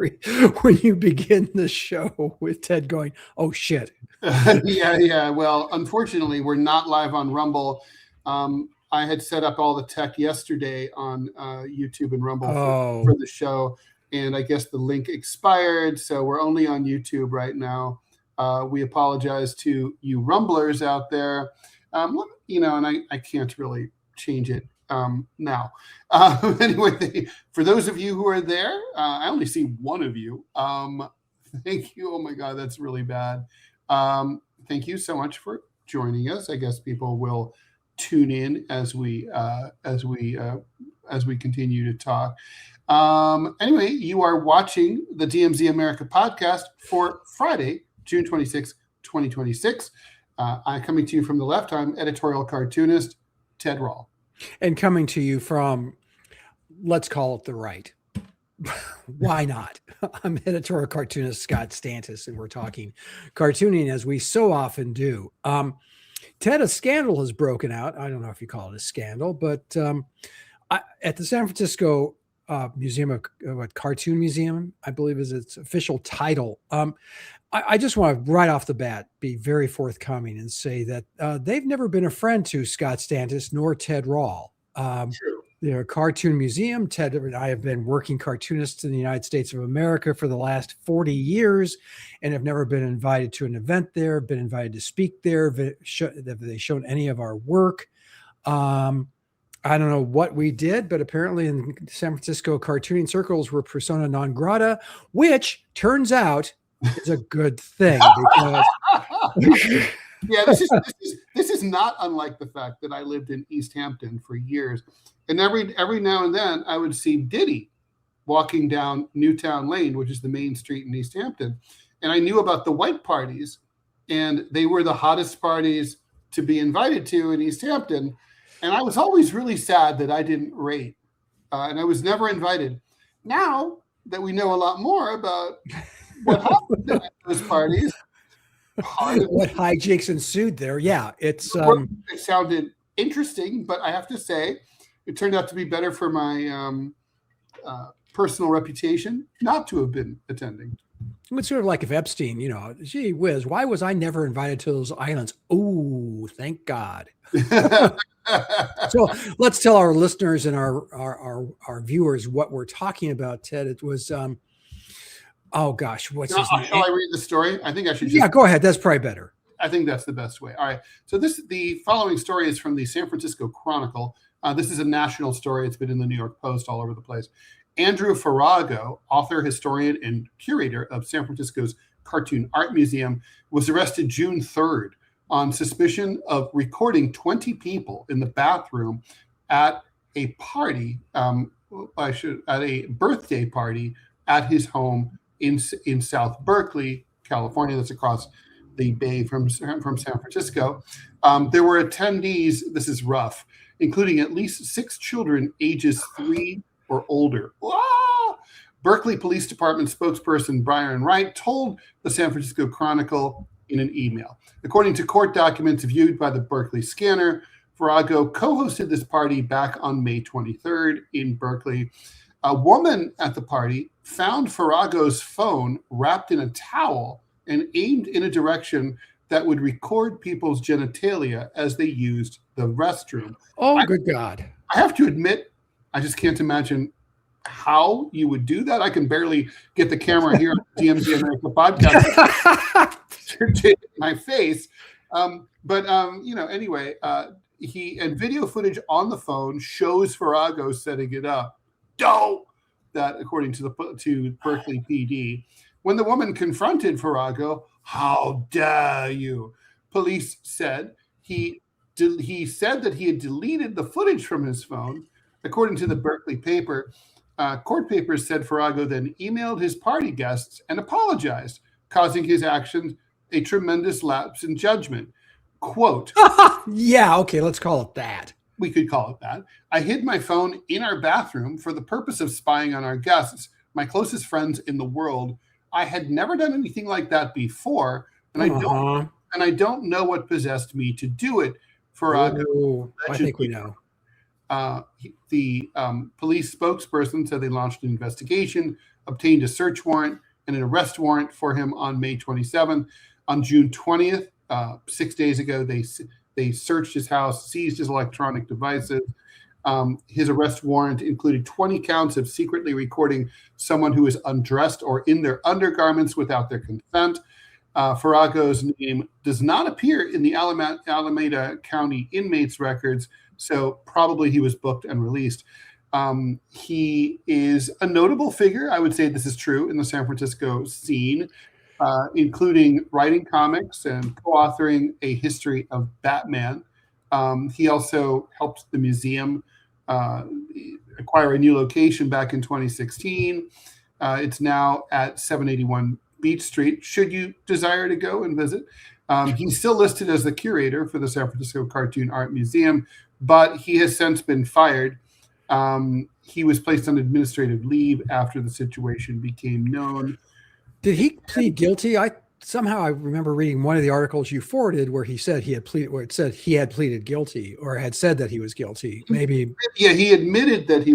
story when you begin the show with Ted going, "Oh shit." Yeah. Well, unfortunately, we're not live on Rumble. I had set up all the tech yesterday on YouTube and Rumble for the show, and I guess the link expired, so we're only on YouTube right now. We apologize to you Rumblers out there. And I can't really change it now. Anyway, for those of you who are there, I only see one of you. Thank you. Oh my God, that's really bad. Thank you so much for joining us. I guess people will tune in as we continue to talk. Anyway, you are watching the DMZ America podcast for Friday, June 26, 2026. I'm coming to you from the left. I'm editorial cartoonist Ted Rall. And coming to you from, let's call it the right. Why not? I'm editorial cartoonist Scott Stantis, and we're talking cartooning as we so often do. Ted, a scandal has broken out. I don't know if you call it a scandal, but at the San Francisco Museum of Cartoon Museum, I believe is its official title. I just want to right off the bat be very forthcoming and say that they've never been a friend to Scott Stantis nor Ted Rall. They're a cartoon museum. Ted and I have been working cartoonists in the United States of America for the last 40 years and have never been invited to an event there, been invited to speak there. Have they shown any of our work? I don't know what we did, but apparently in San Francisco cartooning circles we're persona non grata, which turns out is a good thing. Because yeah, this is not unlike the fact that I lived in East Hampton for years. And every now and then I would see Diddy walking down Newtown Lane, which is the main street in East Hampton. And I knew about the white parties, and they were the hottest parties to be invited to in East Hampton. And I was always really sad that I didn't rate, and I was never invited. Now that we know a lot more about what happened at those parties, what hijinks ensued there. Yeah, it sounded interesting, but I have to say, it turned out to be better for my personal reputation not to have been attending. It's sort of like if Epstein, gee whiz, why was I never invited to those islands? Oh, thank God. So let's tell our listeners and our viewers what we're talking about, Ted. It was, oh gosh, what's his name? Shall I read the story? I think I should. Yeah, go ahead. That's probably better. I think that's the best way. All right. So the following story is from the San Francisco Chronicle. This is a national story. It's been in the New York Post, all over the place. Andrew Farago, author, historian, and curator of San Francisco's Cartoon Art Museum, was arrested June 3rd on suspicion of recording 20 people in the bathroom at a party, at a birthday party at his home in South Berkeley, California. That's across the bay from San Francisco. There were attendees, this is rough, including at least 6 children ages 3 or older. Ah! Berkeley Police Department spokesperson Brian Wright told the San Francisco Chronicle in an email. According to court documents viewed by the Berkeley Scanner, Farago co-hosted this party back on May 23rd in Berkeley. A woman at the party found Farago's phone wrapped in a towel and aimed in a direction that would record people's genitalia as they used the restroom. Oh, good God. I have to admit, I just can't imagine how you would do that. I can barely get the camera here on the DMZ America podcast to my face. Anyway, video footage on the phone shows Farago setting it up. That according to Berkeley PD. When the woman confronted Farago, "How dare you?" Police said he said that he had deleted the footage from his phone. According to the Berkeley paper, court papers said Farago then emailed his party guests and apologized, causing his actions a tremendous lapse in judgment. Quote, yeah, okay, let's call it that. We could call it that. "I hid my phone in our bathroom for the purpose of spying on our guests, my closest friends in the world. I had never done anything like that before, and I don't know what possessed me to do it." Farago, I think we know. The police spokesperson said they launched an investigation obtained a search warrant and an arrest warrant for him on May 27th. On June 20th, 6 days ago, they searched his house, seized his electronic devices. His arrest warrant included 20 counts of secretly recording someone who is undressed or in their undergarments without their consent. Farago's name does not appear in the Alameda County inmates records, so probably he was booked and released. He is a notable figure, I would say this is true, in the San Francisco scene, including writing comics and co-authoring a history of Batman. He also helped the museum acquire a new location back in 2016. It's now at 781 Beach Street, should you desire to go and visit. He's still listed as the curator for the San Francisco Cartoon Art Museum, but he has since been fired. He was placed on administrative leave after the situation became known. Did he plead guilty? I remember reading one of the articles you forwarded where he said he had pleaded, where it said he had pleaded guilty or had said that he was guilty. Maybe. Yeah, he admitted that he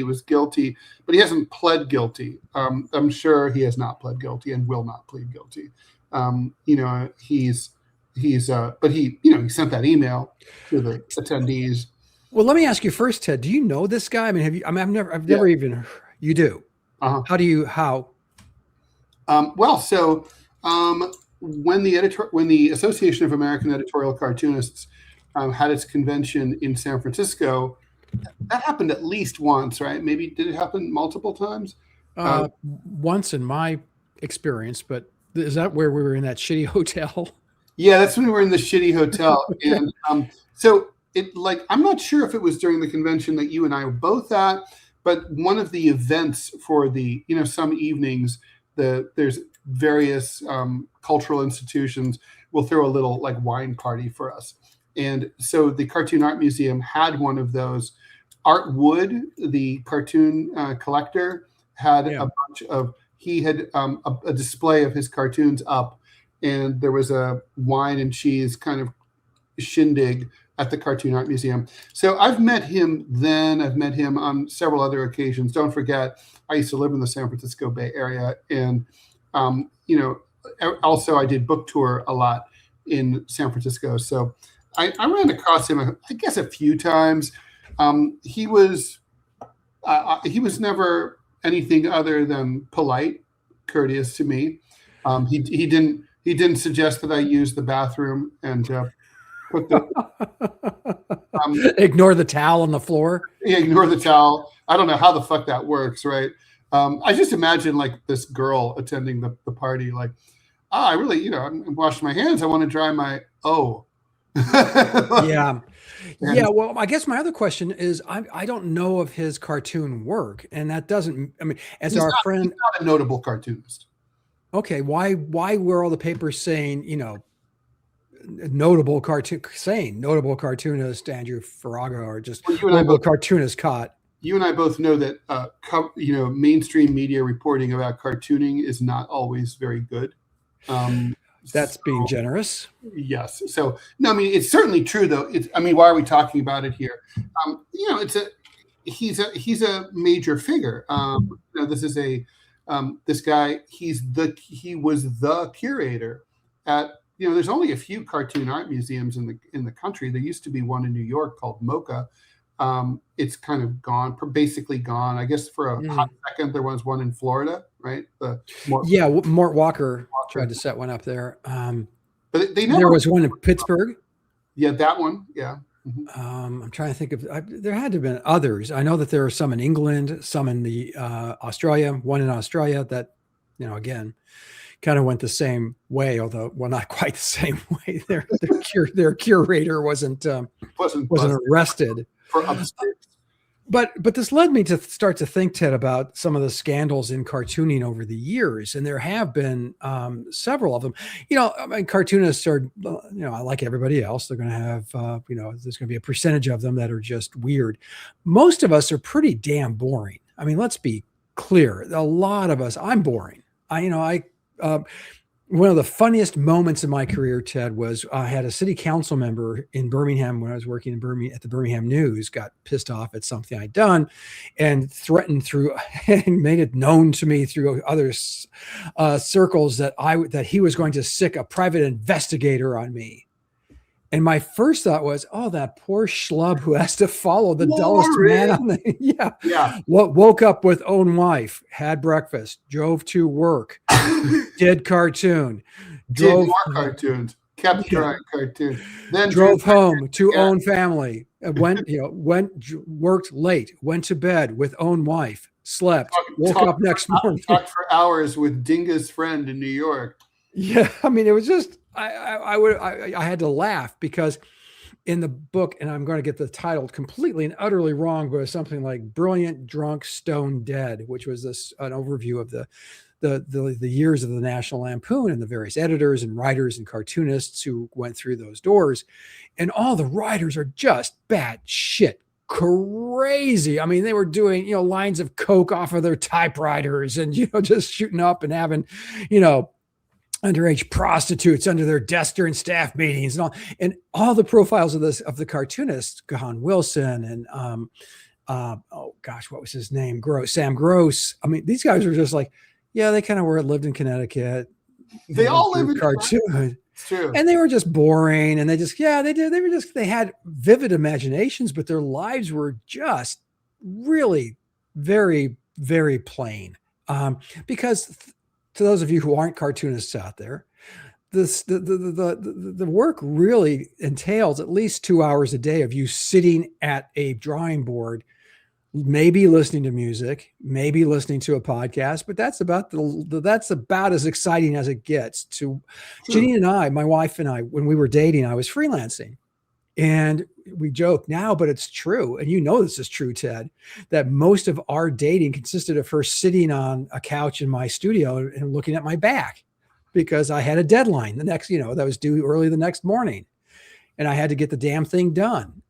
was guilty, but he hasn't pled guilty. I'm sure he has not pled guilty and will not plead guilty. But he sent that email to the attendees. Well, let me ask you first, Ted, do you know this guy? I mean, I've never even, you do. Uh-huh. How? When the Association of American Editorial Cartoonists had its convention in San Francisco, that happened at least once, right? Maybe did it happen multiple times? Once in my experience, but is that where we were in that shitty hotel? Yeah, that's when we were in the shitty hotel. And I'm not sure if it was during the convention that you and I were both at, but one of the events for the, some evenings, there's various cultural institutions will throw a little wine party for us. And so the Cartoon Art Museum had one of those. Art Wood, the cartoon collector, had a bunch of, he had a display of his cartoons up, and there was a wine and cheese kind of shindig at the Cartoon Art Museum. So I've met him then. I've met him on several other occasions. Don't forget, I used to live in the San Francisco Bay Area, and also I did book tour a lot in San Francisco. So I ran across him, I guess, a few times. He was never anything other than polite, courteous to me. He didn't suggest that I use the bathroom and put the ignore the towel on the floor. Yeah, ignore the towel. I don't know how the fuck that works, right? I just imagine this girl attending the party, I really, I'm washing my hands. I want to dry my Yeah. Yeah. Well, I guess my other question is, I don't know of his cartoon work, and that doesn't, he's not a notable cartoonist. Okay. Why were all the papers saying, notable cartoonist Andrew Farago, or just notable cartoonist caught? You and I both know that, mainstream media reporting about cartooning is not always very good. That's being generous. Yes. So, no, it's certainly true, though. Why are we talking about it here? He's a major figure. This is this guy. He was the curator at, there's only a few cartoon art museums in the country. There used to be one in New York called MoCA. It's kind of gone, basically gone. I guess for a hot second, there was one in Florida, right? Mort Walker tried to set one up there. But there was one in Pittsburgh. Yeah, that one. Yeah. I'm trying to think of. There had to have been others. I know that there are some in England, some in the Australia. One in Australia that, again, kind of went the same way, although not quite the same way. Their curator wasn't arrested for Upskirt. But this led me to start to think, Ted, about some of the scandals in cartooning over the years, and there have been several of them. Cartoonists are, like everybody else, they're going to have, there's going to be a percentage of them that are just weird. Most of us are pretty damn boring. Let's be clear. A lot of us, I'm boring. one of the funniest moments in my career, Ted, was I had a city council member in Birmingham when I was working in Birmingham at the Birmingham News, got pissed off at something I'd done and threatened through and made it known to me through other circles that he was going to sic a private investigator on me. And my first thought was, oh, that poor schlub who has to follow the dullest man on the Yeah. Woke up with own wife, had breakfast, drove to work, did cartoon, Did more cartoons, kept drawing cartoons, then drove home to own family, went worked late, went to bed with own wife, slept, woke up next morning, talked for hours with Dinga's friend in New York. Yeah, I mean, it was just I had to laugh because in the book, and I'm going to get the title completely and utterly wrong, but it's something like "Brilliant, Drunk, Stone, Dead," which was an overview of the years of the National Lampoon and the various editors and writers and cartoonists who went through those doors, and all the writers are just bad shit. Crazy. I mean, they were doing, lines of coke off of their typewriters and, just shooting up and having, underage prostitutes under their desk during staff meetings and all the profiles of the cartoonists, Gahan Wilson and what was his name? Sam Gross. I mean, these guys were just like, yeah, they kind of lived in Connecticut. They all live in cartoon. True. And they were just boring. And they had vivid imaginations, but their lives were just really very, very plain. Because to those of you who aren't cartoonists out there, the work really entails at least 2 hours a day of you sitting at a drawing board, maybe listening to music, maybe listening to a podcast, but that's about as exciting as it gets. Ginny and I, my wife and I, when we were dating, I was freelancing. And we joke now, but it's true. And this is true, Ted, that most of our dating consisted of her sitting on a couch in my studio and looking at my back because I had a deadline that was due early the next morning and I had to get the damn thing done.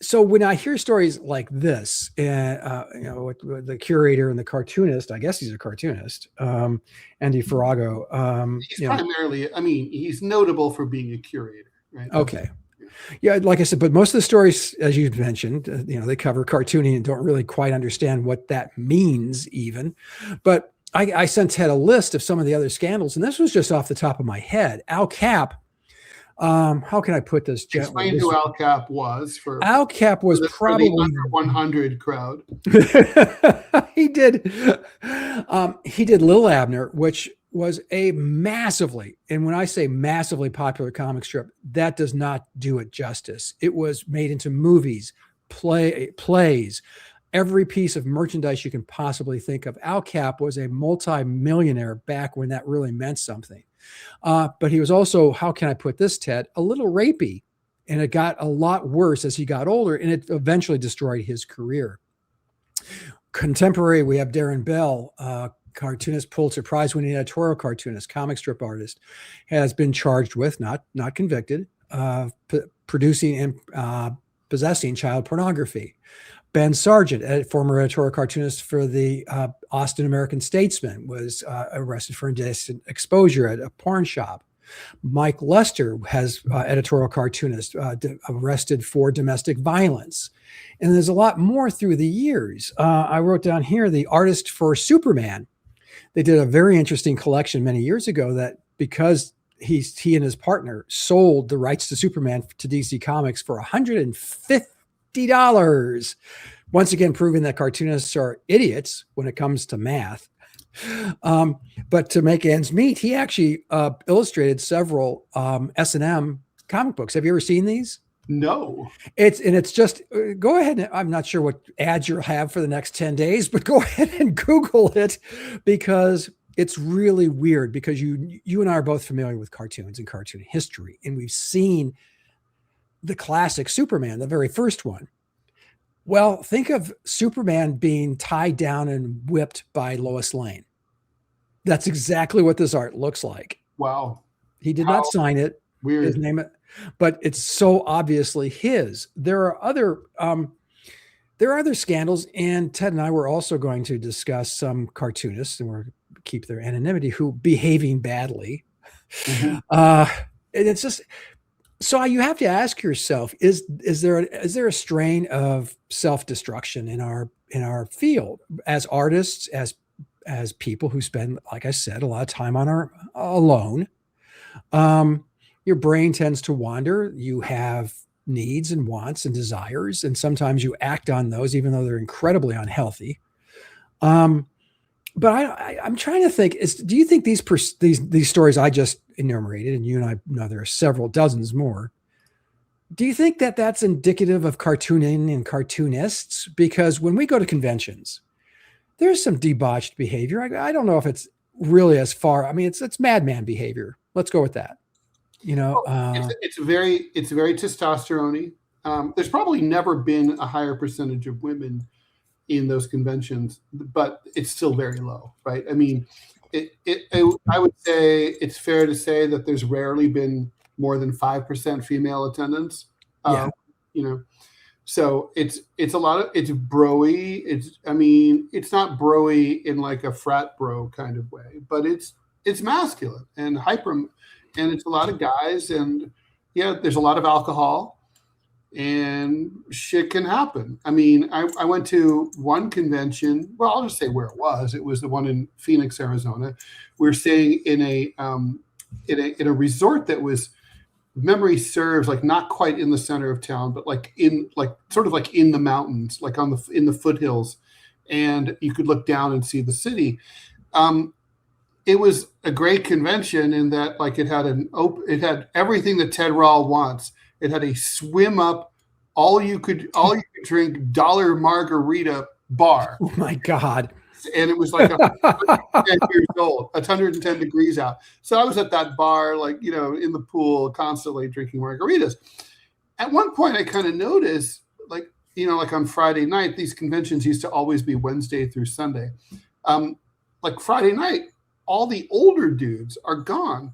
So when I hear stories like this, with the curator and the cartoonist, I guess he's a cartoonist, Andy Farago. He's primarily, he's notable for being a curator. Right. Okay. Yeah, like I said, but most of the stories, as you mentioned, they cover cartooning and don't really quite understand what that means even. But I sent Ted a list of some of the other scandals, and this was just off the top of my head. Al Capp, how can I put this gently? Explain who Al Capp was. Al Capp was probably the under 100 crowd. He did Lil Abner, which was a massively, and when I say massively popular comic strip, that does not do it justice. It was made into movies, plays, every piece of merchandise you can possibly think of. Al Capp was a multi-millionaire back when that really meant something. But he was also, how can I put this, Ted, a little rapey. And it got a lot worse as he got older, and it eventually destroyed his career. Contemporary, we have Darrin Bell, cartoonist, Pulitzer Prize winning editorial cartoonist, comic strip artist, has been charged with, not convicted, producing and possessing child pornography. Ben Sargent, former editorial cartoonist for the Austin American-Statesman, was arrested for indecent exposure at a porn shop. Mike Lester has editorial cartoonist arrested for domestic violence. And there's a lot more through the years. I wrote down here the artist for Superman. They did a very interesting collection many years ago that because he and his partner sold the rights to Superman to DC Comics for $150. Once again, proving that cartoonists are idiots when it comes to math. But to make ends meet, he actually illustrated several S&M comic books. Have you ever seen these? No. It's just, go ahead. I'm not sure what ads you'll have for the next 10 days, but go ahead and Google it because it's really weird because you and I are both familiar with cartoons and cartoon history. And we've seen the classic Superman, the very first one. Well, think of Superman being tied down and whipped by Lois Lane. That's exactly what this art looks like. Wow. He did not sign it. Weird. His name, but it's so obviously his. There are other scandals, and Ted and I were also going to discuss some cartoonists, and we're keep their anonymity, who behaving badly. Mhm. And it's just, so you have to ask yourself, is there a strain of self-destruction in our field as artists, as people who spend, like I said, a lot of time on our alone? Your brain tends to wander. You have needs and wants and desires, and sometimes you act on those, even though they're incredibly unhealthy. But I'm trying to think: do you think these stories I just enumerated, and you and I know there are several dozens more? Do you think that that's indicative of cartooning and cartoonists? Because when we go to conventions, there's some debauched behavior. I don't know if it's really as far. I mean, it's madman behavior. Let's go with that. It's very testosterone-y. There's probably never been a higher percentage of women in those conventions, but it's still very low, right? I mean, I would say it's fair to say that there's rarely been more than 5% female attendance. Yeah. So it's a lot of, it's broy. It's not broy in like a frat bro kind of way, but it's masculine and hyper, and it's a lot of guys, and there's a lot of alcohol, and shit can happen. I mean, I went to one convention. Well, I'll just say where it was. It was the one in Phoenix, Arizona. We were staying in a resort that was, memory serves, like not quite in the center of town, but sort of in the mountains, like in the foothills, and you could look down and see the city. It was a great convention in that, like, it had everything that Ted Rall wants. It had a swim up, all you could drink dollar margarita bar. Oh my God. And it was like 110 years old, 110 degrees out. So I was at that bar, in the pool, constantly drinking margaritas. At one point, I kind of noticed, like on Friday night, these conventions used to always be Wednesday through Sunday. Like Friday night, all the older dudes are gone.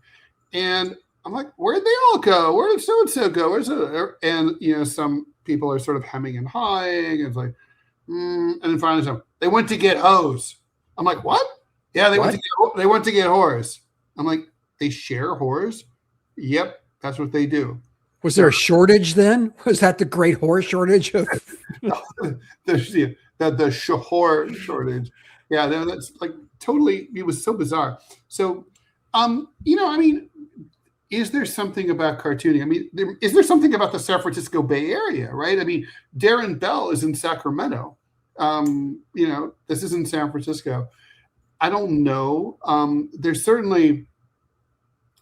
And I'm like, where'd they all go? Where did so-and-so go? And, some people are sort of hemming and hawing. It's like, and then finally, they went to get hoes. I'm like, what? Yeah, they went to get whores. I'm like, they share whores? Yep, that's what they do. Was there a shortage then? Was that the great whore shortage? the whore shortage. Yeah, that's like totally, it was so bizarre. So, is there something about cartooning? I mean, is there something about the San Francisco Bay Area, right? I mean, Darrin Bell is in Sacramento. This is in San Francisco. I don't know. There's certainly,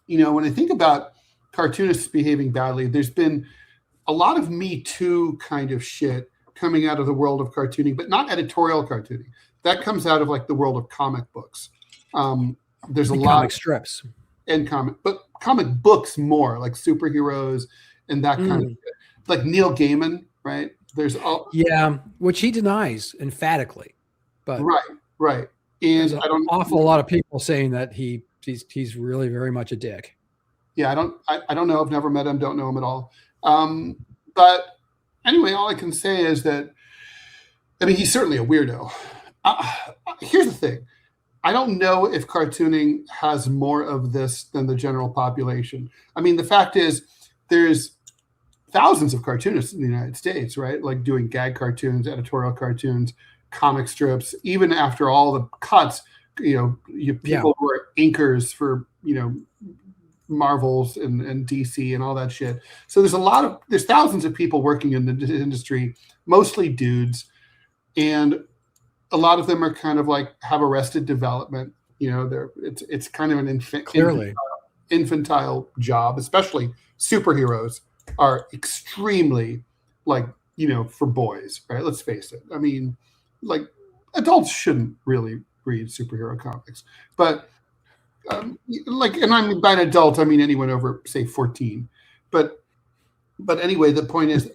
when I think about cartoonists behaving badly, there's been a lot of Me Too kind of shit coming out of the world of cartooning, but not editorial cartooning. That comes out of like the world of comic books. There's a lot comic strips and comic books more, like superheroes and that kind of shit. Like Neil Gaiman, right? There's which he denies emphatically, but right. And I don't awful lot of people saying that he's really very much a dick. Yeah, I don't know. I've never met him. Don't know him at all. But anyway, all I can say is that, I mean, he's certainly a weirdo. Here's the thing. I don't know if cartooning has more of this than the general population. I mean, the fact is there's thousands of cartoonists in the United States, right? Like doing gag cartoons, editorial cartoons, comic strips, even after all the cuts, people who are inkers for, Marvels and DC and all that shit. So there's thousands of people working in the industry, mostly dudes. And a lot of them are kind of like have arrested development. It's kind of an infantile job, especially superheroes are extremely for boys, right? Let's face it. I mean, like adults shouldn't really read superhero comics, but and I'm by an adult, I mean anyone over say 14. But anyway, the point is,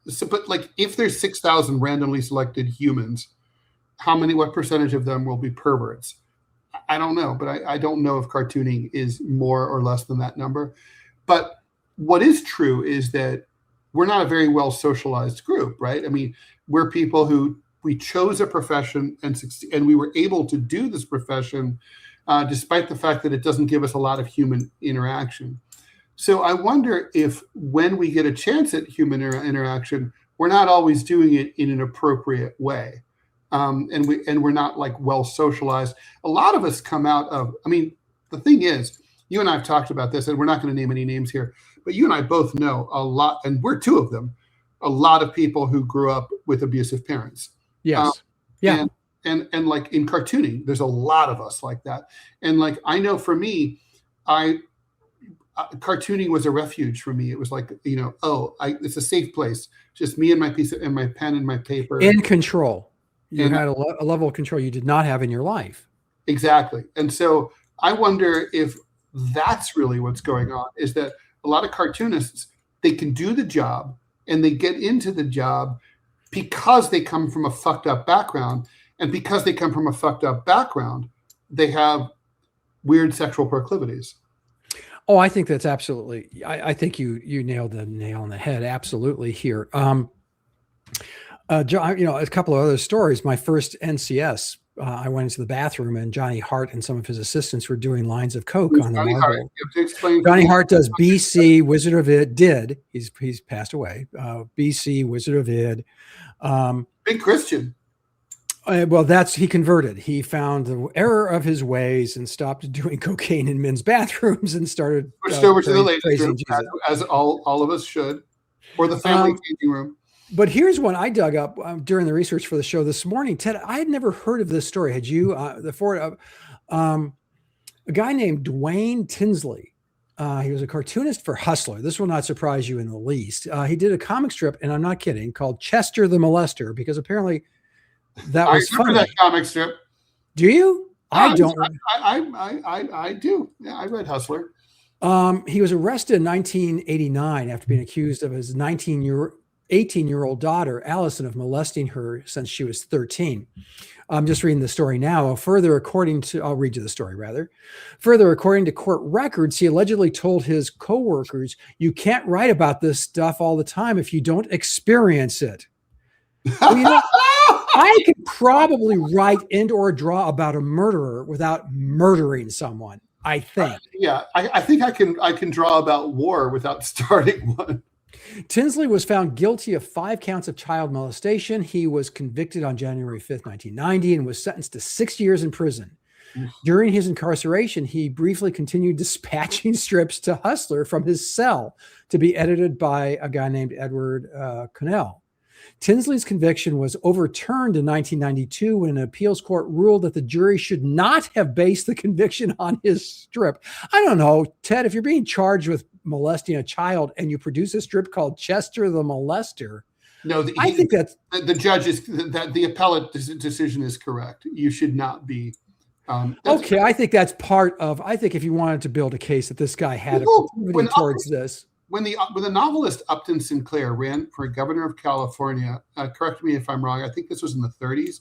if there's 6,000 randomly selected humans, what percentage of them will be perverts? I don't know, but I don't know if cartooning is more or less than that number. But what is true is that we're not a very well socialized group, right? I mean, we're people who we chose a profession and we were able to do this profession despite the fact that it doesn't give us a lot of human interaction. So I wonder if when we get a chance at human interaction, we're not always doing it in an appropriate way. And we're not like well socialized. A lot of us come out of, I mean, the thing is, you and I have talked about this, and we're not going to name any names here, but you and I both know a lot, and we're two of them, a lot of people who grew up with abusive parents. Yes. Yeah. And like in cartooning, there's a lot of us like that. And like, I know for me, cartooning was a refuge for me. It was like, it's a safe place. Just me and my and my pen and my paper. In control. You had a level of control you did not have in your life. Exactly. And so I wonder if that's really what's going on, is that a lot of cartoonists, they can do the job and they get into the job because they come from a fucked up background. And because they come from a fucked up background, they have weird sexual proclivities. Oh, I think that's absolutely. I think you nailed the nail on the head. Absolutely here. A couple of other stories. My first NCS, I went into the bathroom and Johnny Hart and some of his assistants were doing lines of coke on the marble. Hart? You have to explain. Johnny Hart does BC Wizard of Id. He's passed away. BC Wizard of Id. Big Christian. Well, he converted. He found the error of his ways and stopped doing cocaine in men's bathrooms and started switched over to the ladies' room, as all of us should, or the family changing room. But here's one I dug up during the research for the show this morning. Ted, I had never heard of this story. Had you? A guy named Dwayne Tinsley. He was a cartoonist for Hustler. This will not surprise you in the least. He did a comic strip, and I'm not kidding, called Chester the Molester, because apparently that was I remember that comic strip. Do you? I don't. I do. Yeah, I read Hustler. He was arrested in 1989 after being accused of his 18-year-old daughter, Allison, of molesting her since she was 13. I'm just reading the story now. I'll read you the story rather. Further, according to court records, he allegedly told his coworkers, "You can't write about this stuff all the time if you don't experience it." Well, I could probably write and or draw about a murderer without murdering someone. I think. I think I can draw about war without starting one. Tinsley was found guilty of 5 counts of child molestation. He was convicted on January 5th, 1990, and was sentenced to 6 years in prison. During his incarceration, he briefly continued dispatching strips to Hustler from his cell to be edited by a guy named Edward Connell. Tinsley's conviction was overturned in 1992 when an appeals court ruled that the jury should not have based the conviction on his strip. I don't know, Ted, if you're being charged with molesting a child and you produce a strip called Chester the Molester, I think that's the judge is that the appellate decision is correct. You should not be. Okay, I think that's part of. I think if you wanted to build a case that this guy had a proclivity towards this. When the novelist Upton Sinclair ran for governor of California, correct me if I'm wrong, I think this was in the 30s.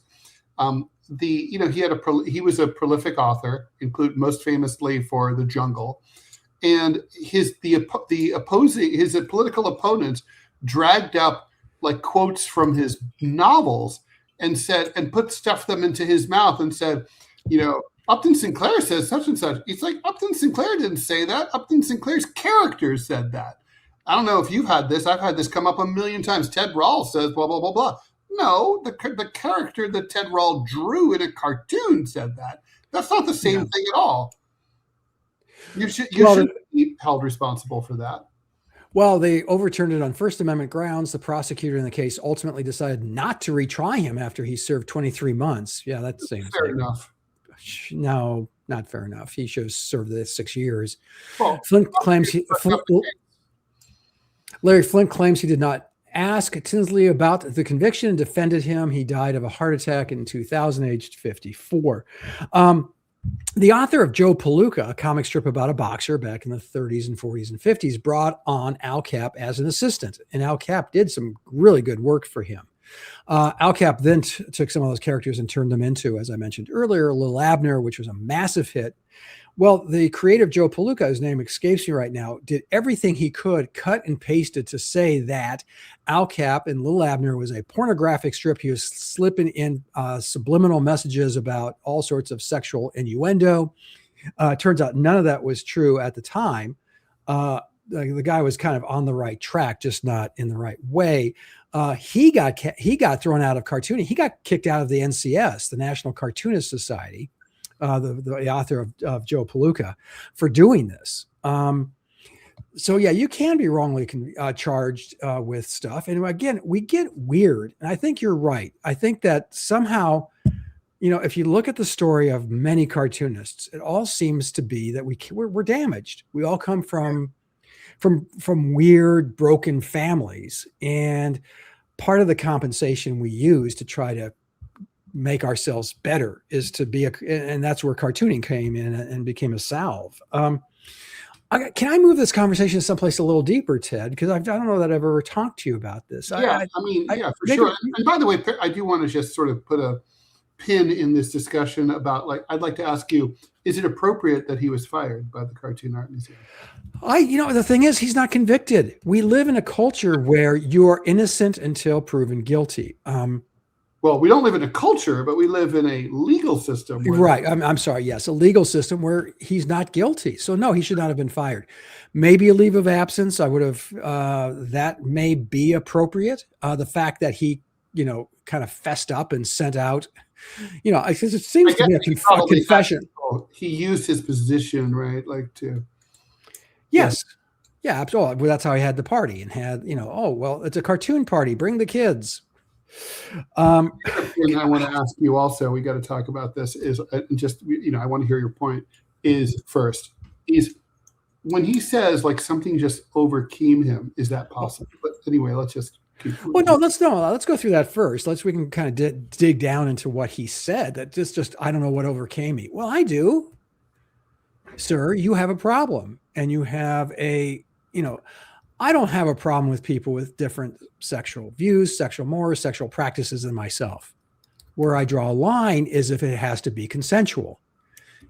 He was a prolific author, most famously for The Jungle, and his political opponents dragged up like quotes from his novels and stuffed them into his mouth and said, Upton Sinclair says such and such. It's like, Upton Sinclair didn't say that. Upton Sinclair's characters said that. I don't know if you've had this. I've had this come up a million times. Ted Rall says blah, blah, blah, blah. No, the character that Ted Rall drew in a cartoon said that. That's not the same thing at all. You shouldn't be held responsible for that. Well, they overturned it on First Amendment grounds. The prosecutor in the case ultimately decided not to retry him after he served 23 months. Yeah, that seems fair enough. No, not fair enough. He should have served the 6 years. Well, Larry Flint claims he did not ask Tinsley about the conviction and defended him. He died of a heart attack in 2000, aged 54. The author of Joe Palooka, a comic strip about a boxer back in the 30s and 40s and 50s, brought on Al Capp as an assistant, and Al Capp did some really good work for him. Al Capp then took some of those characters and turned them into, as I mentioned earlier, Little Abner, which was a massive hit, Well, the creative Joe Palooka, whose name escapes me right now, did everything he could, cut and pasted to say that Al Capp and Little Abner was a pornographic strip. He was slipping in subliminal messages about all sorts of sexual innuendo. Turns out none of that was true at the time. The guy was kind of on the right track, just not in the right way. He got thrown out of cartooning. He got kicked out of the NCS, the National Cartoonist Society. The author of Joe Palooka, for doing this. So yeah, you can be wrongly charged with stuff. And again, we get weird. And I think you're right. I think that somehow, if you look at the story of many cartoonists, it all seems to be that we're damaged. We all come from weird, broken families. And part of the compensation we use to try to make ourselves better is to be and that's where cartooning came in and became a salve. Can I move this conversation someplace a little deeper, Ted? Because I don't know that I've ever talked to you about this. Yeah, for sure. And by the way, I do want to just sort of put a pin in this discussion about, I'd like to ask you, is it appropriate that he was fired by the Cartoon Art Museum? The thing is, he's not convicted. We live in a culture where you are innocent until proven guilty. Well, we don't live in a culture, but we live in a legal system. Right. I'm sorry. Yes. A legal system where he's not guilty. So no, he should not have been fired. Maybe a leave of absence. I would have, that may be appropriate. The fact that he, kind of fessed up and sent out, it seems to be a confession. He used his position, right? Yes. Yeah. Absolutely. Well, that's how he had the party and had, it's a cartoon party. Bring the kids. And I want to ask you also, we got to talk about this, is just, I want to hear your point, is when he says something just overcame him, is that possible? But anyway, let's just keep moving. Well, let's go through that first. We can kind of dig down into what he said. That just, I don't know what overcame me. Well, I do. Sir, you have a problem, and you have I don't have a problem with people with different sexual views, sexual mores, sexual practices than myself. Where I draw a line is if it has to be consensual.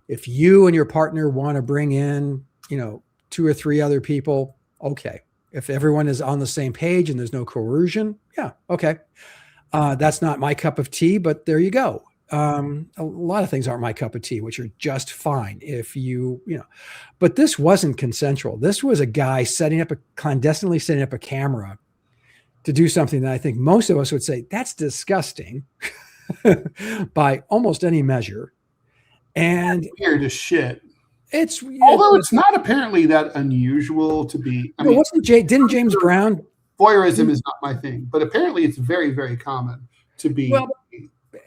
If you and your partner want to bring in, 2 or 3 other people, okay. If everyone is on the same page and there's no coercion, yeah, okay. That's not my cup of tea, but there you go. A lot of things aren't my cup of tea, which are just fine if but this wasn't consensual. This was a guy clandestinely setting up a camera to do something that I think most of us would say that's disgusting by almost any measure. And weird as shit. Although it's not apparently that unusual to be. Didn't James Brown? Voyeurism is not my thing, but apparently it's very, very common to be. Well,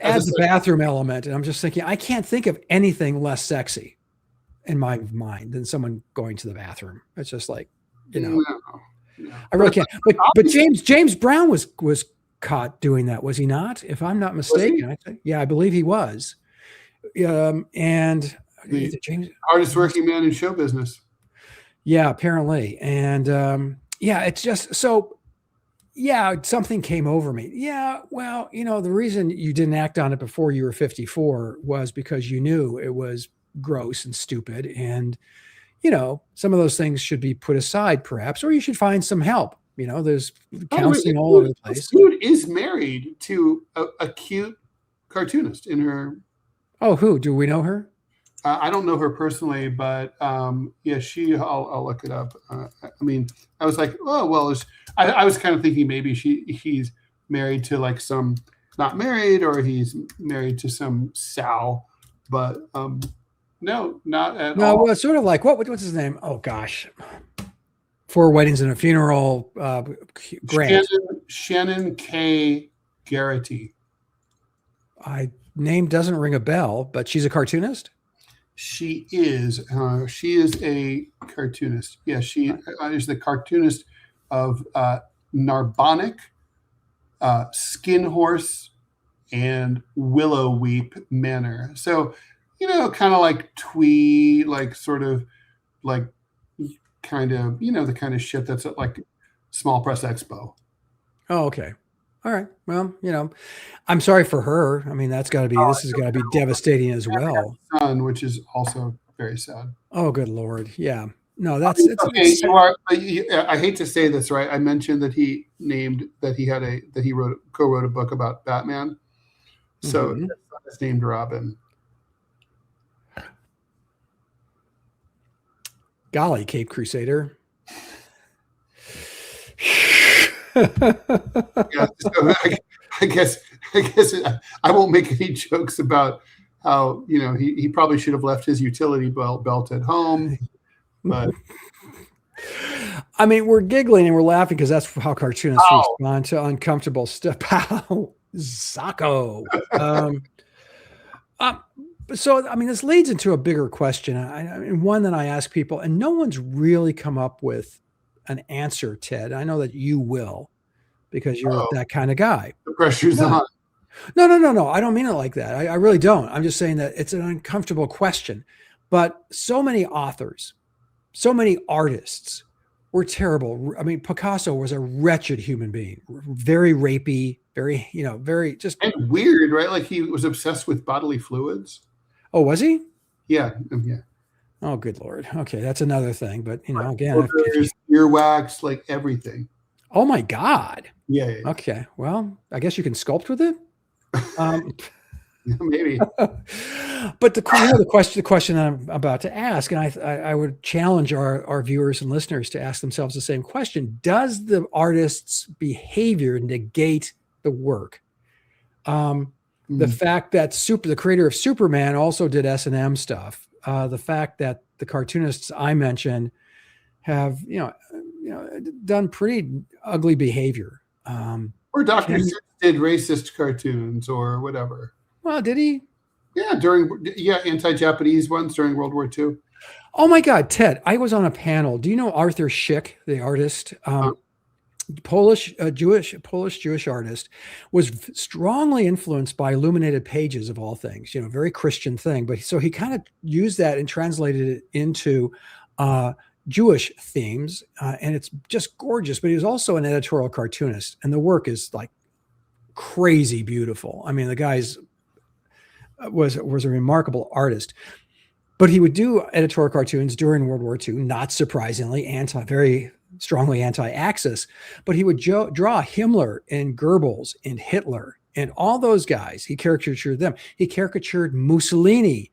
add the bathroom element, and I'm just thinking, I can't think of anything less sexy in my mind than someone going to the bathroom. It's just I really can't. But James Brown was caught doing that, was he not? If I'm not mistaken, I believe he was. And the hardest working man in show business. Yeah, apparently, and it's just so. Yeah, something came over me. Yeah, well, the reason you didn't act on it before you were 54 was because you knew it was gross and stupid. And, some of those things should be put aside perhaps, or you should find some help. There's counseling all over the place. This dude is married to a cute cartoonist in her. Oh, who? Do we know her? I don't know her personally, but I'll look it up. I was like, oh, well, I was kind of thinking maybe he's married to some, not married, or he's married to some Sal, but no, not at all. No, well, it's sort of like, what's his name? Oh, gosh. 4 Weddings and a Funeral. Grant. Shannon K. Garrity. Name doesn't ring a bell, but she's a cartoonist? She is a cartoonist. Yeah, she is the cartoonist of Narbonic, Skin Horse, and Willow Weep Manor. So, kind of like twee, the kind of shit that's at Small Press Expo. Oh, okay. All right. Well, I'm sorry for her. I mean, this has got to be devastating as well. Son, which is also very sad. Oh, good Lord. Yeah. No, that's it's Okay. I hate to say this, right? I mentioned that he co-wrote a book about Batman. So his son is named Robin. golly, Cape Crusader. Yeah, so I guess I won't make any jokes about how he probably should have left his utility belt at home, but I mean, we're giggling and we're laughing because that's how cartoonists respond to uncomfortable stuff. Pow, Zacco. So, I mean, this leads into a bigger question, I mean, one that I ask people, and no one's really come up with an answer, Ted. I know that you will, because you're that kind of guy. The pressure's on. No. I don't mean it like that. I really don't. I'm just saying that it's an uncomfortable question. But so many authors, so many artists were terrible. I mean, Picasso was a wretched human being, very rapey, very, very just. And weird, right? Like he was obsessed with bodily fluids. Oh, was he? Yeah. Oh, good Lord. Okay, that's another thing. But, again. Filters, earwax, like everything. Oh, my God. Yeah. Okay, well, I guess you can sculpt with it. Maybe. But the question I'm about to ask, and I would challenge our viewers and listeners to ask themselves the same question: does the artist's behavior negate the work? The fact that the creator of Superman also did S&M stuff. The fact that the cartoonists I mentioned have done pretty ugly behavior. Or Dr. Seuss did racist cartoons or whatever. Well, did he? Yeah, anti-Japanese ones during World War II. Oh my God, Ted! I was on a panel. Do you know Arthur Szyk, the artist? Polish Jewish artist, was strongly influenced by illuminated pages of all things. Very Christian thing. But so he kind of used that and translated it into Jewish themes, and it's just gorgeous. But he was also an editorial cartoonist, and the work is like crazy beautiful. I mean, the guy's was a remarkable artist. But he would do editorial cartoons during World War II, not surprisingly, very strongly anti-Axis. But he would draw Himmler and Goebbels and Hitler and all those guys. He caricatured them. He caricatured Mussolini.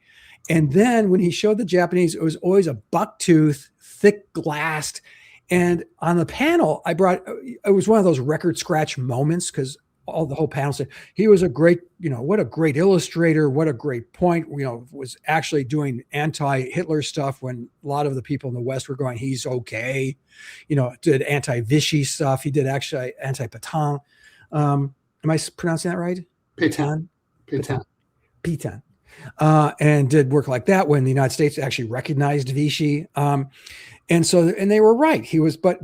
And then when he showed the Japanese, it was always a bucktooth, thick-glassed. And on the panel, it was one of those record scratch moments because the whole panel said he was a great, what a great illustrator, what a great point, was actually doing anti-Hitler stuff when a lot of the people in the West were going, he's okay, did anti-Vichy stuff. He did actually anti-Pétain. Am I pronouncing that right? Pétain. And did work like that when the United States actually recognized Vichy. And they were right. He was, but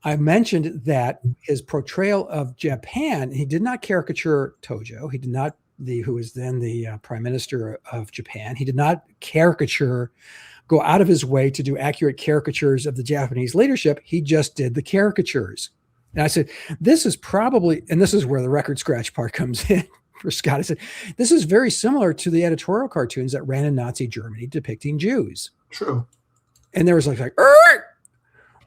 I mentioned that his portrayal of Japan, he did not caricature Tojo. He did not, who was then the prime minister of Japan. He did not go out of his way to do accurate caricatures of the Japanese leadership. He just did the caricatures. And I said, this is probably, and this is where the record scratch part comes in for Scott. I said, this is very similar to the editorial cartoons that ran in Nazi Germany depicting Jews. True. And there was like,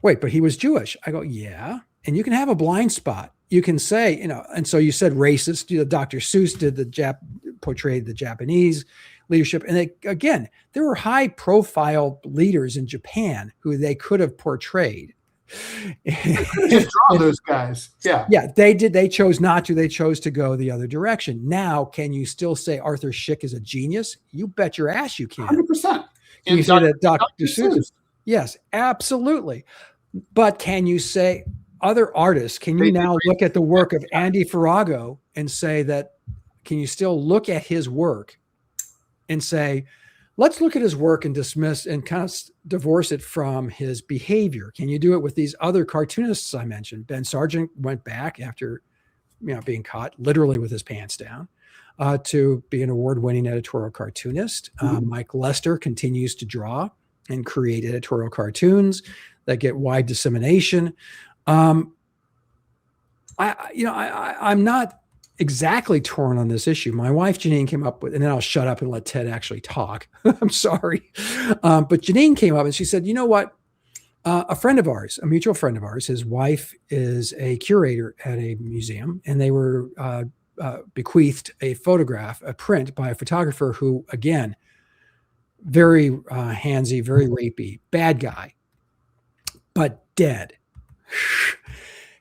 wait, but he was Jewish. I go, yeah. And you can have a blind spot. You can say, and so you said racist. Dr. Seuss portrayed the Japanese leadership. And there were high profile leaders in Japan who they could have portrayed. Just draw those guys. Yeah. Yeah, they did. They chose not to. They chose to go the other direction. Now, can you still say Arthur Szyk is a genius? You bet your ass you can. 100%. Can you say that Dr. Seuss? Yes, absolutely. But can you say other artists, can you now look at the work of Andy Farago and say that, can you still look at his work and say, let's look at his work and dismiss and kind of divorce it from his behavior? Can you do it with these other cartoonists I mentioned? Ben Sargent went back after being caught literally with his pants down to be an award-winning editorial cartoonist. Mike Lester continues to draw and create editorial cartoons that get wide dissemination. I'm not exactly torn on this issue. My wife, Janine, came up with, and then I'll shut up and let Ted actually talk. I'm sorry. But Janine came up and she said, you know what? A friend of ours, a mutual friend of ours, his wife is a curator at a museum, and they were bequeathed a photograph, a print by a photographer who, again, very handsy, very rapey, bad guy, but dead.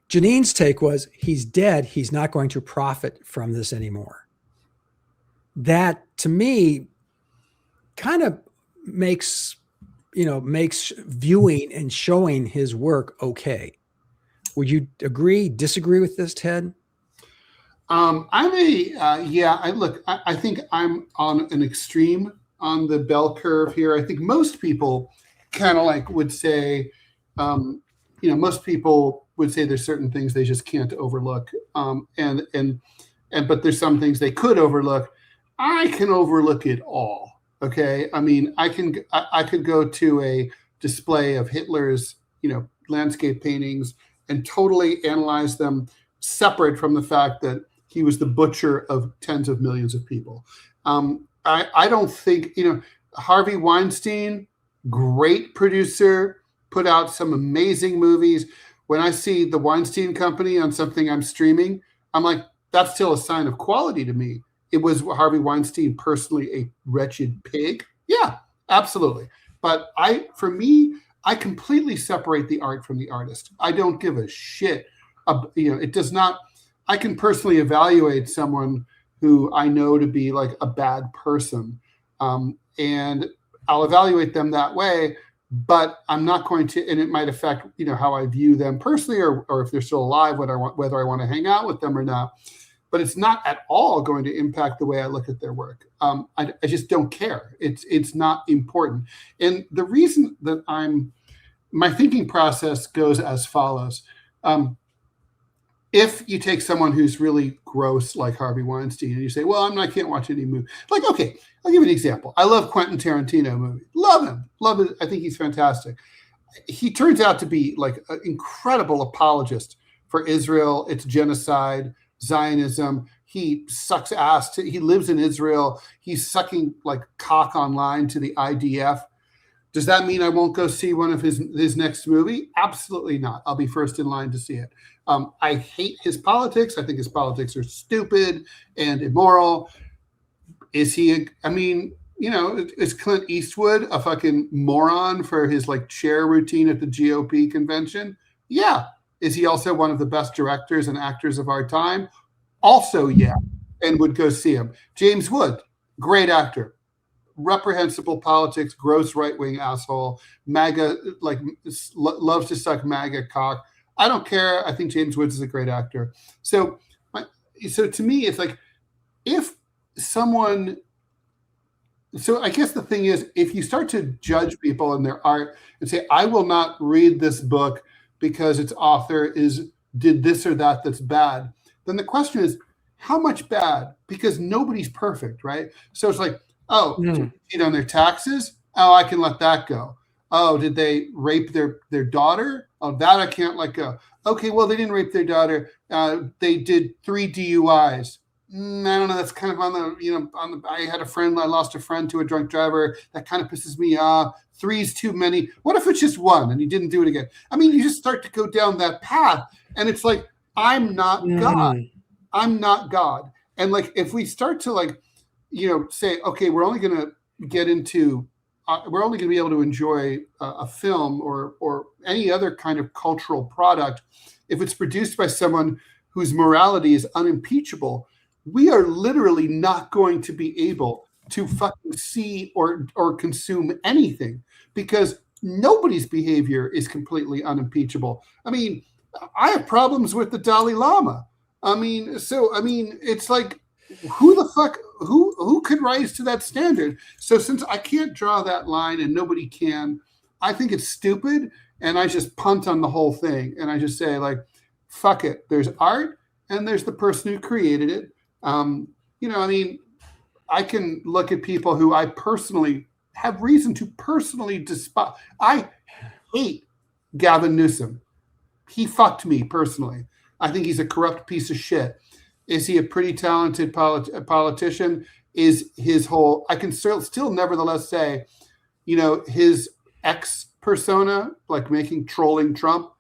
Janine's take was, he's dead. He's not going to profit from this anymore. That, to me, kind of makes viewing and showing his work okay. Would you agree, disagree with this, Ted? I think I'm on an extreme on the bell curve here. I think most people kind of like would say, most people would say there's certain things they just can't overlook. But there's some things they could overlook. I can overlook it all. Okay. I mean, I could go to a display of Hitler's, landscape paintings and totally analyze them separate from the fact that he was the butcher of tens of millions of people. I don't think, Harvey Weinstein, great producer, put out some amazing movies. When I see the Weinstein Company on something I'm streaming, I'm like, that's still a sign of quality to me. It was Harvey Weinstein personally a wretched pig? Yeah, absolutely. But for me, I completely separate the art from the artist. I don't give a shit. It does not. I can personally evaluate someone who I know to be like a bad person, and I'll evaluate them that way. But I'm not going to, and it might affect how I view them personally, or if they're still alive, whether I want to hang out with them or not. But it's not at all going to impact the way I look at their work. I just don't care. It's not important. And the reason that my thinking process goes as follows. If you take someone who's really gross like Harvey Weinstein and you say, well, I can't watch any movie. Like, okay, I'll give you an example. I love Quentin Tarantino movies. Love him. Love it. I think he's fantastic. He turns out to be like an incredible apologist for Israel, its genocide, Zionism. He sucks ass. He lives in Israel. He's sucking like cock online to the IDF. Does that mean I won't go see one of his next movie? Absolutely not. I'll be first in line to see it. I hate his politics. I think his politics are stupid and immoral. Is he? Is Clint Eastwood a fucking moron for his like chair routine at the GOP convention? Yeah. Is he also one of the best directors and actors of our time? Also, yeah, and would go see him. James Wood, great actor. Reprehensible politics, gross right-wing asshole, MAGA, like loves to suck MAGA cock. I don't care. I think James Woods is a great actor. So to me, it's like if someone. So I guess the thing is, if you start to judge people and their art and say, I will not read this book because its author did this or that that's bad, then the question is, how much bad? Because nobody's perfect, right? So it's like, did they cheat on their taxes? Oh, I can let that go. Oh, did they rape their daughter? Oh, that I can't let go. Okay, well, they didn't rape their daughter. They did 3 DUIs. I don't know. That's kind of on the, I had a friend, I lost a friend to a drunk driver. That kind of pisses me off. 3's too many. What if it's just 1 and he didn't do it again? I mean, you just start to go down that path and it's like, I'm not God. I'm not God. And like, if we start to like, say, okay, we're only going to get into, we're only going to be able to enjoy a film or any other kind of cultural product if it's produced by someone whose morality is unimpeachable. We are literally not going to be able to fucking see or consume anything because nobody's behavior is completely unimpeachable. I mean, I have problems with the Dalai Lama. It's like, who the fuck, who could rise to that standard? So since I can't draw that line and nobody can, I think it's stupid. And I just punt on the whole thing. And I just say like, fuck it. There's art and there's the person who created it. I can look at people who I personally have reason to personally despise. I hate Gavin Newsom. He fucked me personally. I think he's a corrupt piece of shit. Is he a pretty talented politician? Is his whole, I can still nevertheless say, his ex persona, like making trolling Trump,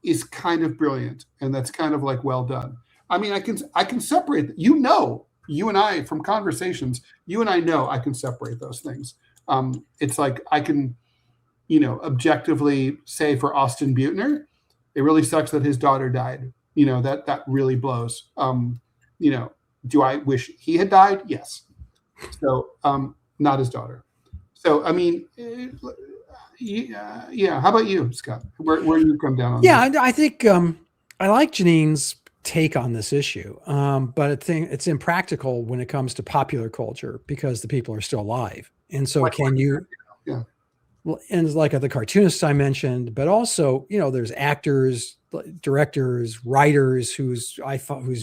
is kind of brilliant. And that's kind of like well done. I mean, I can separate, you and I from conversations, you and I know I can separate those things. It's like I can, objectively say for Austin Butner, it really sucks that his daughter died. That really blows. Do I wish he had died? Yes. So, not his daughter. So, I mean, yeah. How about you, Scott? Where do you come down on that? I think I like Janine's take on this issue, but I think it's impractical when it comes to popular culture because the people are still alive. And so Yeah. Well, and like the cartoonists I mentioned, but also, there's actors, directors, writers whose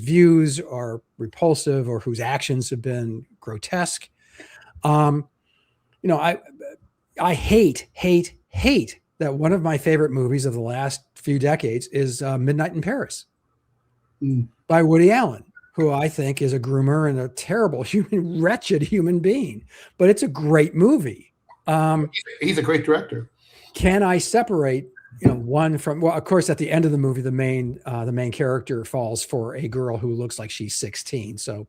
views are repulsive or whose actions have been grotesque. I hate that one of my favorite movies of the last few decades is Midnight in Paris by Woody Allen, who I think is a groomer and a terrible wretched human being, but it's a great movie. He's a great director. Can I separate, one from? Well, of course, at the end of the movie, the main character falls for a girl who looks like she's 16. So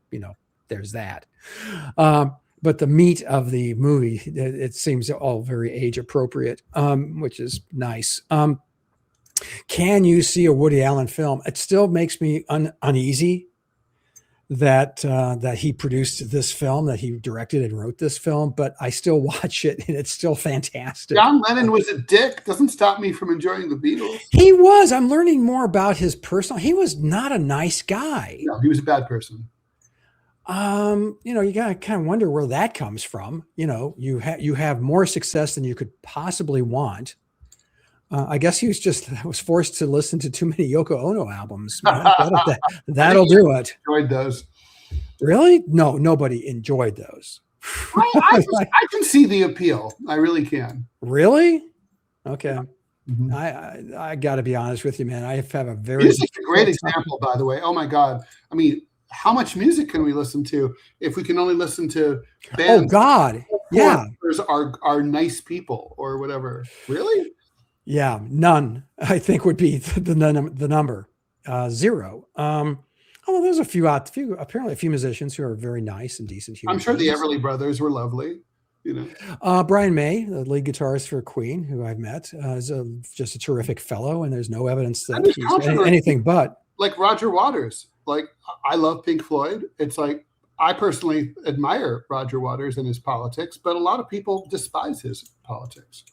there's that. But the meat of the movie, it seems all very age appropriate, which is nice. Can you see a Woody Allen film? It still makes me uneasy that he produced this film, that he directed and wrote this film, but I still watch it and it's still fantastic. John Lennon was a dick. Doesn't stop me from enjoying the Beatles. He was. I'm learning more about his personal. He was not a nice guy. No, he was a bad person. You gotta kind of wonder where that comes from. You have more success than you could possibly want. I guess he was forced to listen to too many Yoko Ono albums. That'll do it. Enjoyed those. Really? No, nobody enjoyed those. I can see the appeal. I really can. Really? Okay. Mm-hmm. I got to be honest with you, man. I have a very music's a great example, by the way. Oh my God. I mean, how much music can we listen to if we can only listen to bands? Oh God. Yeah. Are nice people or whatever. Really? Yeah, none. I think would be the number. Zero. Although there's apparently a few musicians who are very nice and decent humans. I'm sure the Everly Brothers were lovely. Brian May, the lead guitarist for Queen, who I've met, is just a terrific fellow, and there's no evidence that he's anything but. Like Roger Waters. Like, I love Pink Floyd. It's like, I personally admire Roger Waters and his politics, but a lot of people despise his politics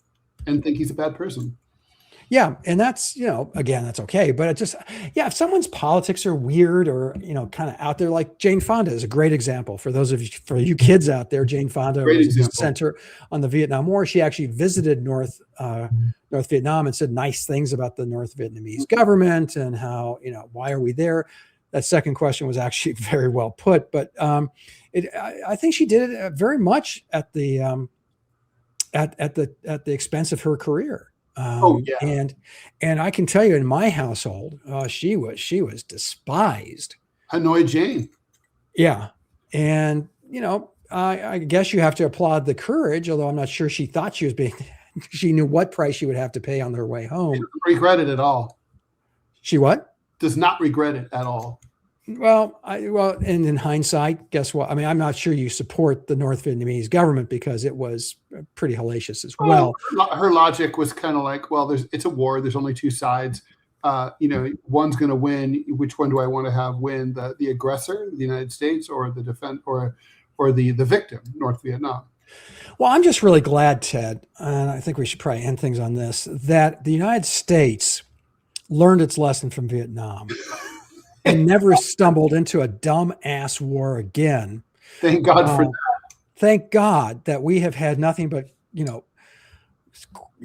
and think he's a bad person. Yeah. And that's, again, that's okay. But if someone's politics are weird or, kind of out there, like Jane Fonda is a great example for you kids out there. Jane Fonda was a center on the Vietnam War. She actually visited North Vietnam and said nice things about the North Vietnamese government and how, why are we there? That second question was actually very well put, but I think she did it very much at the expense of her career. And I can tell you in my household, she was despised. Hanoi Jane. Yeah. And, I guess you have to applaud the courage, although I'm not sure she thought she knew what price she would have to pay on their way home. She doesn't regret it at all. She what? Does not regret it at all. Well, and in hindsight, guess what? I mean, I'm not sure you support the North Vietnamese government because it was pretty hellacious as well. Her logic was kind of like, well, it's a war. There's only two sides. One's going to win. Which one do I want to have win? The aggressor, the United States, or the or the victim, North Vietnam? Well, I'm just really glad, Ted, and I think we should probably end things on this, that the United States learned its lesson from Vietnam. And never stumbled into a dumb ass war again. Thank God for that. Thank God that we have had nothing but,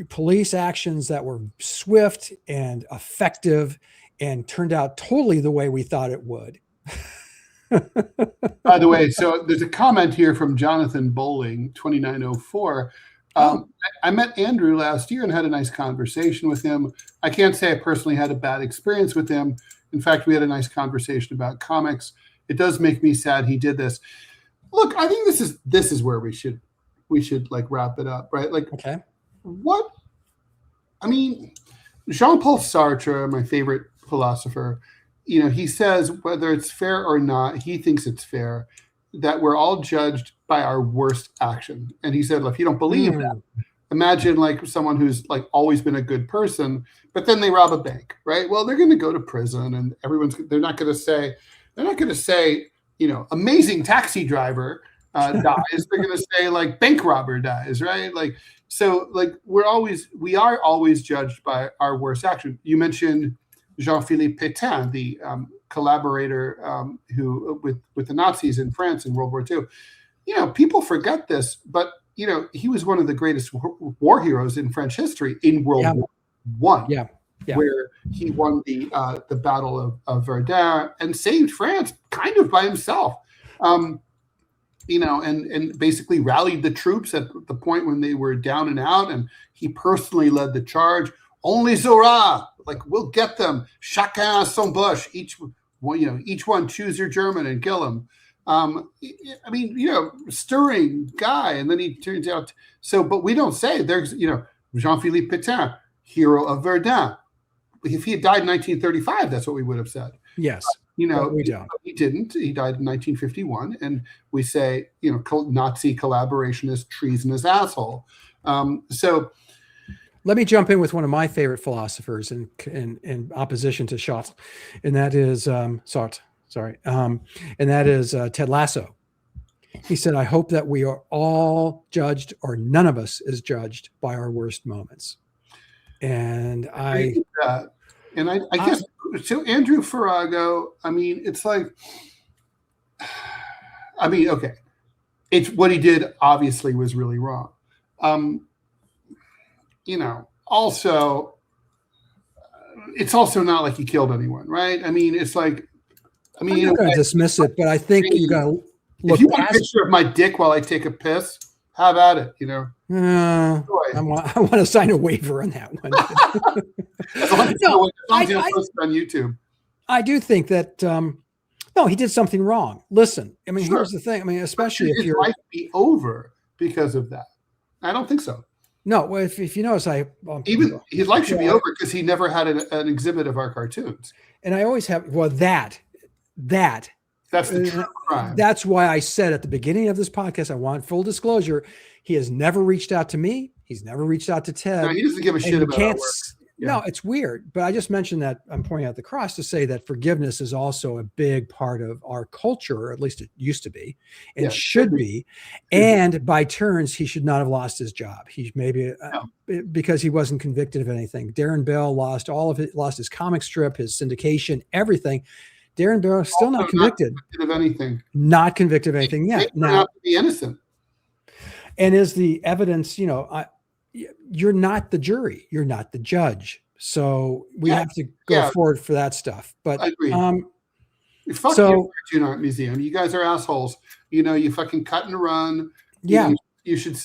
police actions that were swift and effective and turned out totally the way we thought it would. By the way, so there's a comment here from Jonathan Bowling, 2904. I met Andrew last year and had a nice conversation with him. I can't say I personally had a bad experience with him. In fact, we had a nice conversation about comics. It does make me sad he did this. Look, I think this is where we should like wrap it up, right? Like, Okay. what? I mean, Jean-Paul Sartre, my favorite philosopher, he says whether it's fair or not, he thinks it's fair that we're all judged by our worst action. And he said, if you don't believe that, imagine like someone who's like always been a good person, but then they rob a bank, right? Well, they're going to go to prison, and they're not going to say, amazing taxi driver dies. They're going to say like bank robber dies, right? Like, so like we are always judged by our worst action. You mentioned Jean-Philippe Pétain, the collaborator who with the Nazis in France in World War II. People forget this, but he was one of the greatest war heroes in French history in World War I. Yeah. Where he won the Battle of Verdun and saved France kind of by himself. And basically rallied the troops at the point when they were down and out, and he personally led the charge. On les aura, like we'll get them. Chacun son Bush. Each one choose your German and kill him. Stirring guy, and then he turns out. But we don't say there's Jean-Philippe Pétain, hero of Verdun. If he had died in 1935, that's what we would have said. Yes. We don't. He didn't. He died in 1951, and we say, Nazi collaborationist, treasonous asshole. So let me jump in with one of my favorite philosophers in opposition to Sartre, and that is Sartre. Sorry, and that is Ted Lasso. He said, "I hope that we are all judged, or none of us is judged by our worst moments." And I guess so. Andrew Farago. It's like, okay, it's what he did. Obviously, was really wrong. Also, it's also not like he killed anyone, right? It's like, I'm not going to dismiss it, but I think you got to look. If you want a picture of my dick while I take a piss, have at it. I want to sign a waiver on that one. As long as you post it on YouTube. I do think that no, he did something wrong. Listen, here's the thing. Especially if your life be over because of that. I don't think so. No, well, if you notice, even his life should be over because he never had an exhibit of our cartoons. And I always have that's the true crime. That's why I said at the beginning of this podcast, I want full disclosure. He has never reached out to me. He's never reached out to Ted. No, he doesn't give a shit about our work. No, it's weird. But I just mentioned that I'm pointing out the cross to say that forgiveness is also a big part of our culture, or at least it used to be, and should be. And by turns, he should not have lost his job. He maybe because he wasn't convicted of anything. Darrin Bell lost his comic strip, his syndication, everything. Darrin Bell is still not convicted of anything. Not convicted of anything yet. Now, to be innocent. And is the evidence, you're not the jury, you're not the judge. So we have to go forward for that stuff. But I agree. Fuck you, Cartoon Art Museum. You guys are assholes. You fucking cut and run. Yeah. You should.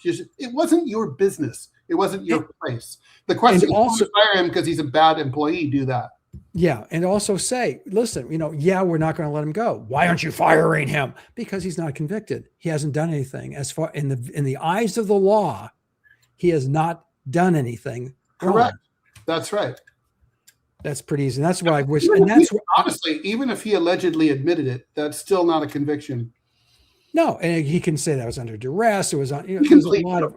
It wasn't your business. It wasn't your place. The question is, also fire him because he's a bad employee. Do that. Yeah, and also say, listen, we're not going to let him go. Why aren't you firing him? Because he's not convicted. He hasn't done anything. As far in the eyes of the law, he has not done anything. Correct. Wrong. That's right. That's pretty easy. And that's what I wish. And that's honestly, even if he allegedly admitted it, that's still not a conviction. No, and he can say that was under duress. It was on. There's a lot of.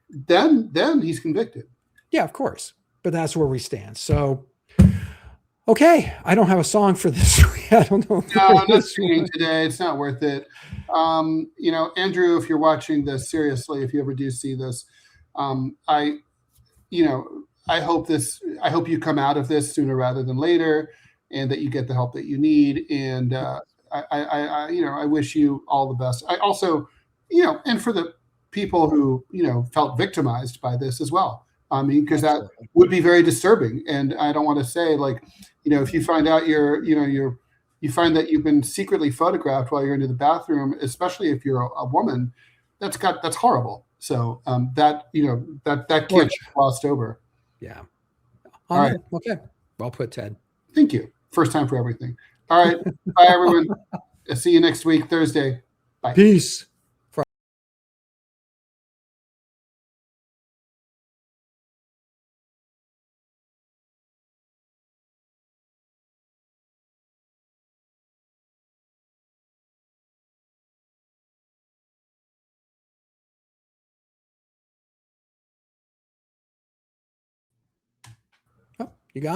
Then he's convicted. Yeah, of course. But that's where we stand. So. Okay, I don't have a song for this. I don't know. No, I'm not singing today. It's not worth it. Andrew, if you're watching this, seriously, if you ever do see this, I hope you come out of this sooner rather than later, and that you get the help that you need. And I wish you all the best. I also, and for the people who felt victimized by this as well. Because that would be very disturbing, and I don't want to say if you find out you find that you've been secretly photographed while you're into the bathroom, especially if you're a woman, that's horrible. So that can't be glossed over. Yeah. All right. Okay. Well put, Ted. Thank you. First time for everything. All right. Bye, everyone. I'll see you next week, Thursday. Bye. Peace. Oh, you gone?